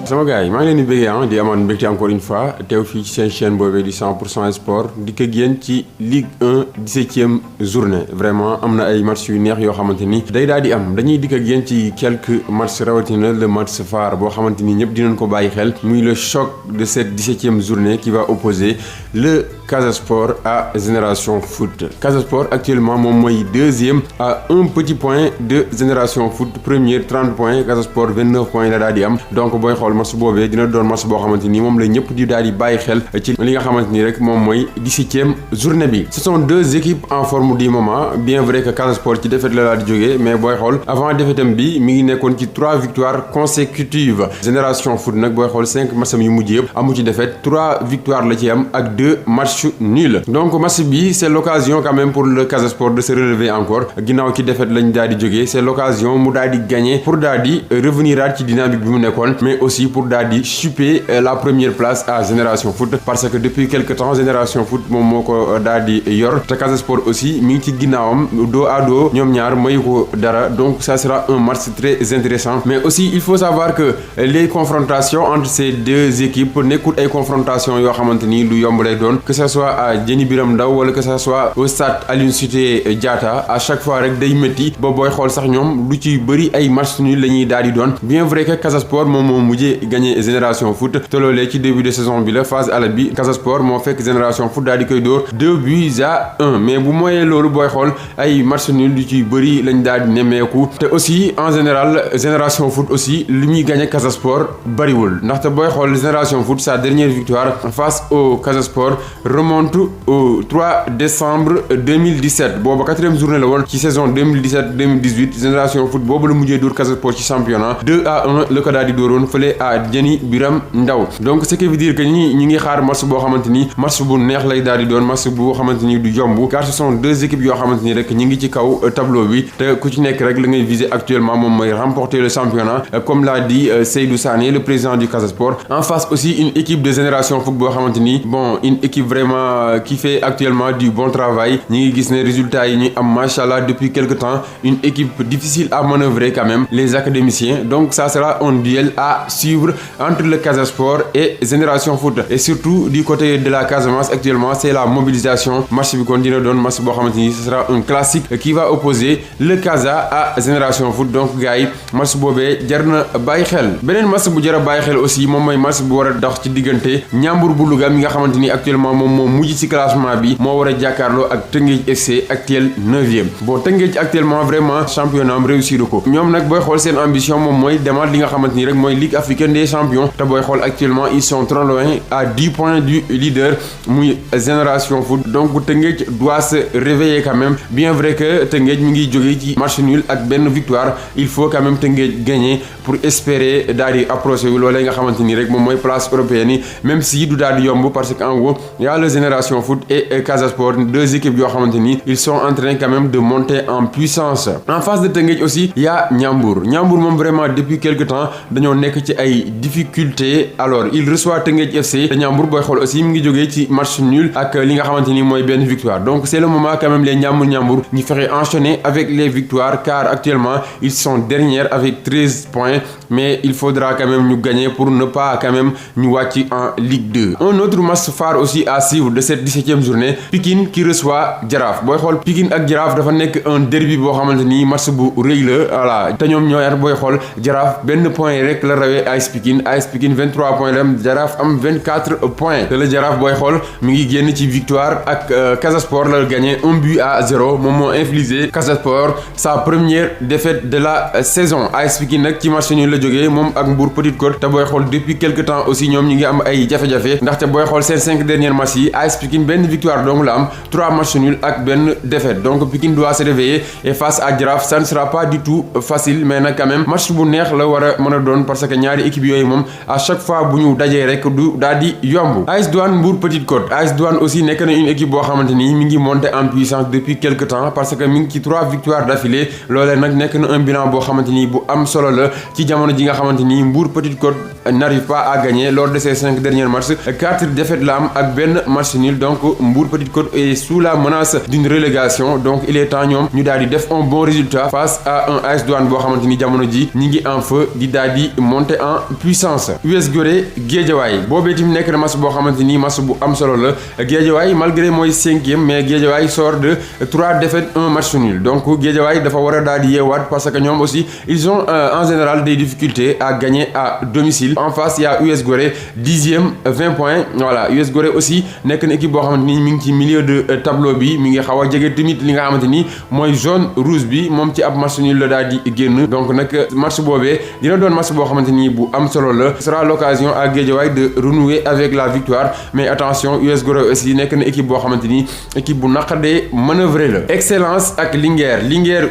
sama gars yi maa ngi leen di bëggee di amoon mbégte encore une fois teew fii ci seen chaîne boobee di 100% sport di ko génn ci Ligue 1 17e journée vraiment am na ay match yu neex yoo xamante ni day daal di am dañuy dikk ak yéen ci quelques matchs rawatina le match phare boo xamante ni ñëpp dinañ ko bàyyi xel muy le choc de cette 17e journée qui va opposer le Casa Sport à Génération Foot. Casa Sport actuellement moom mooy deuxième à un petit point de Génération Foot, première 30 points, Casa Sport 29 points la daal di am. Donc booy xool match boobee dina doon match boo xamante ni moom la ñëpp di daal di bàyyi xel ci li nga xamante ni rek moom mooy 17e journée bi. Ce sont deux équipes en forme du moment, bien vrai que Casa Sport ci défaite la daal di jógee, mais booy xool avant défaitem bi mi ngi nekkoon ci 3 victoires consécutives. Génération Foot nag booy xool 5 matchs yu mujj yëpp amu ci défaite, 3 victoires la ci am ak 2 matchs nuls. Donc match bi c'est l'occasion quand même pour le Casa Sport de se relever encore ginnaaw ci défaite lañ daal di jógee, c'est l'occasion mu daal di gagner pour daal di revenir ci dynamique bi mu nekkoon, mais aussi pour daal di chuper la première place à Génération Foot parce que depuis quelque temps Génération Foot moom moo ko daal di yor te Casa Sport aussi mi ngi ci ginnaawam dos à dos ñoom ñaar mayu ko dara, donc ça sera un match très intéressant. Mais aussi il faut savoir que les confrontations entre ces deux équipes nekkul ay confrontations yoo xamante ni lu yomb lay doon, que ça soit à Diény Biram Ndao wala que ça soit au stade Aline Sitoé Diatta, à chaque fois rek day métti ba booy xool sax ñoom lu ci bëri ay match nul la ñuy daal di doon, bien vrai que Casa Sport moom moo mujjee gagné Génération Foot te loolee ci début de saison bi la phase aller bi Casa Sport moo fekk Génération Foot daal di koy dóor 2-1, mais bu mooyee loolu booy xool ay match nul lu ci bëri lañ daal di nemmeeku. Te aussi en général Génération Foot aussi li muy gagné Casa Sport bëriwul, ndaxte booy xool Génération Foot sa dernière victoire face au Casa Sport remonte au 3 décembre 2017, booba 4e journée la woon ci saison 2017-2018. Génération Foot boobu la mujjee dóor Casa Sport ci championnat 2-1 la ko daal di dóoroon fële à Diény Biram Ndao. Donc ce qui veut dire que ñi ngi xaar match boo xamante ni match bu neex lay daal di doon, match boo xamante ni du yomb, car ce sont deux équipes yoo xamante ni rek ñi ngi ci kaw tableau bi te ku ci nekk rek la ngay viser actuellement moom mooy remporter le championnat, comme l'a dit Seydou Sané, le président du Casa Sport. En face aussi une équipe de Génération Foot boo xamante ni une équipe vraiment qui fait actuellement du bon travail. ñi ngi gis ne résultats yi ñuy am machallah depuis quelque temps, une équipe difficile à manœuvrer quand même, les académiciens. Donc ça sera un duel à suivre entre le Casa Sport et Génération Foot. Et surtout du côté de la Casamance actuellement c'est la mobilisation. Match bi kon dina doon match boo xamante ni ce sera un classique qui va opposer le Casa à Génération Foot. Donc gars yi match boobee jar na bàyyi xel. Beneen match bu jar a bàyyi xel aussi moom mooy match bu war a dox ci diggante Ndiambour bu Louga mi nga xamante ni actuellement moom moo mujj ci classement bi moo war a jàkkaarloo ak Teungueth FC actuel 9e. Bon Teungueth actuellement vraiment championnat am réussir ko, ñoom nag booy xool seen ambition moom mooy demaat li nga xamante ni rek mooy Ligue africaine des champions, te booy xool actuellement ils sont trop loin à 10 points du leader muy Génération Foot. Donc Teungueth doit se réveiller quand même, bien vrai que Teungueth mi ngi jógee ci match nul ak benn victoire, il faut quand même Teungueth gagner pour espérer daal di approcher wu loolee nga xamante ni rek moom mooy place européenne yi, même si du daal di yomb parce que en gros y a le Génération Foot et Casa Sport, deux équipes yoo xamante ni ils sont en train quand même de monter en puissance. En face de Teungueth aussi y a Ndiambour moom vraiment depuis quelque temps dañoo nekk ci ay difficultés. Alors il reçoit Teungueth FC te Ndiambour booy xool aussi mi ngi jógee ci match nul ak li nga xamante ni mooy benn victoire. Donc c'est le moment quand même les Ndiambour ñu fexe enchaîner avec les victoires, car actuellement ils sont derniers avec 13 points, mais il faudra quand même ñu gagner pour ne pas quand même ñu wàcc en Ligue 2. Un autre match phare aussi à suivre de cette 17e journée, Pikine qui reçoit Jaraaf. booy xool Pikine ak Jaraaf dafa nekk un derby boo xamante ni match bu rëy la, voilà, te ñoom ñoo yar booy xool Jaraaf benn point rek la rawee AS Pikine 23 points la am, Jaraaf am 24 points. te le Jaraaf booy xool mi ngi génn ci victoire ak Casa Sport la gagné 1-0, moom moo infligé Casa Sport sa première défaite de la saison. AS Pikine nag ci match nul la jógee moom ak Mbour Petite Côte, te booy xool depuis quelque temps aussi ñoom ñi ngi am ay jafe-jafe, ndaxte booy xool seen 5 derniers matchs yi AS Pikine benn victoire donc la am, 3 matchs nuls ak benn défaite. Donc Pikine doit se réveiller et face à Jaraaf ça ne sera pas du tout facile, mais nag quand même match bu neex la war a mën a doon parce que ñaari équipe yooyu moom à chaque fois bu ñu dajee rek du daal di yomb. AS Douane Mbour Petite Côte, AS Douane aussi nekk na une équipe boo xamante ni mi ngi monter en puissance depuis quelque temps parce que mi ngi ci 3 victoires d'affilée. loolee nag nekk na un bilan boo xamante ni bu am solo la ci jamono ji nga xamante ni Mbour Petite Côte n'arrive pas à gagner lors de ses 5 derniers matchs. 4 défaites la am ak benn match nul. Donc Mbour Petite Côte est sous la menace d'une relégation. Donc il est temps ñoom ñu daal di def un bon résultat face à un AS Douanes boo xamante ni jamono ji ñi ngi en feu di daal di monter en puissance. US Gorée Guédiawaye boobee tamit nekk na match boo xamante ni match bu am solo la. Guédiawaye malgré mooy 5e mais Guédiawaye sort de 3 défaites 1 match nul. Donc Guédiawaye dafa war a daal di yeewaat parce que ñoom aussi ils ont en général des difficultés à gagner à domicile. En face il y a US Gorée 10e 20 points. Voilà US Gorée aussi nekk na équipe boo xamante ni mi ngi ci milieu de tableau bi mi ngi xaw a jege tamit li nga xamante ni mooy zone rouge bi moom ci ab match nul la daal di génn. Donc nag match boobee dina doon match boo xamante ni bu am solo la. Ce sera l'occasion à Guédiawaye de renouer avec la victoire mais attention US Gorée aussi nekk na équipe boo xamante ni équipe bu naqadee manœuvrer la. Excellence ak Linguère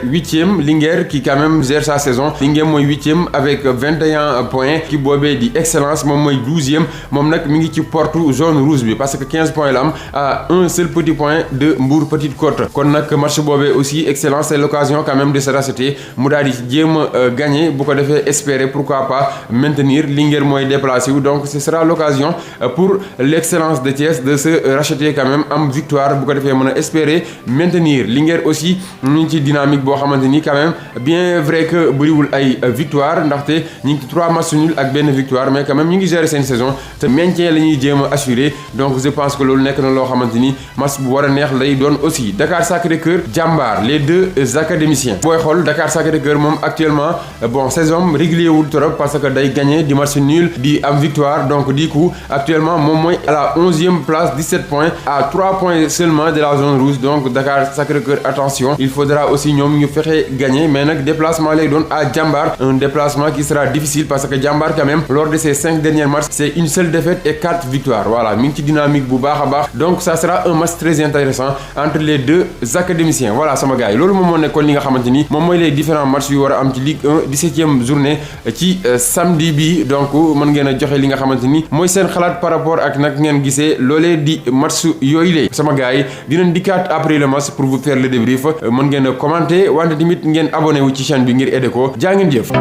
8e Linguère qui quand même gère sa saison. Linguère mooy 8e avec 21 points. Équipe boobee di Excellence moom mooy 12e moom nag mi ngi ci porte zone rouge bi parce que 15 points la am à un seul petit point de Mbour Petite Côte. Kon nag match boobee aussi Excellence c'est l'occasion quand même de se racheter mu daal di jéem a gagner bu ko defee espérer pourquoi pas maintenir. Linguère mooy déplacé wu donc ce sera l'occasion pour l'Excellence de Thiès de se racheter quand même am victoire bu ko defee mën a espérer maintenir. Linguère aussi ñu ngi ci dynamique boo xamante ni quand même bien vrai que bëriwul ay victoire ndaxte ñu ngi ci 3 matchs nuls ak benn victoire mais quand même ñu ngi gérer seen saison te maintien la ñuy jéem a assurer. Donc je pense que loolu nekk na loo xamante ni match bu war a neex lay doon aussi. Dakar Sacré-Cœur Jambar les deux académiciens booy xool Dakar Sacré-Cœur moom actuellement bon saison régulier wul trop parce que day gagner di match nul di am victoire. Donc du coup actuellement moom mooy à la 11e place 17 points à 3 points seulement de la zone rouge. Donc Dakar Sacré-Cœur attention il faudra aussi ñoom ñu fexe gagner mais nag déplacement lay doon à Jambar un déplacement qui sera difficile parce que Jambar quand même lors de ces 5 derniers matchs c'est une seule défaite et 4 victoires. Voilà mi ngi ci dynamique bu baax a baax donc ça sera un match très intéressant entre les deux académiciens. Voilà sama gars yi loolu moom moo nekkoon li nga xamante ni moom mooy les différents matchs yu war a am ci Ligue 1 17e journée ci samedi bi. Donc mën ngeen a joxe li nga xamante ni mooy seen xalaat par rapport ak nag ngeen gisee loolee di match yooyu lay sama gars yi dinañ dikkaat après le match pour vous faire le débrief. Mën ngeen a commenter wante tamit ngeen abonné wu ci chaîne bi ngir aider ko jaa ngeen jëf.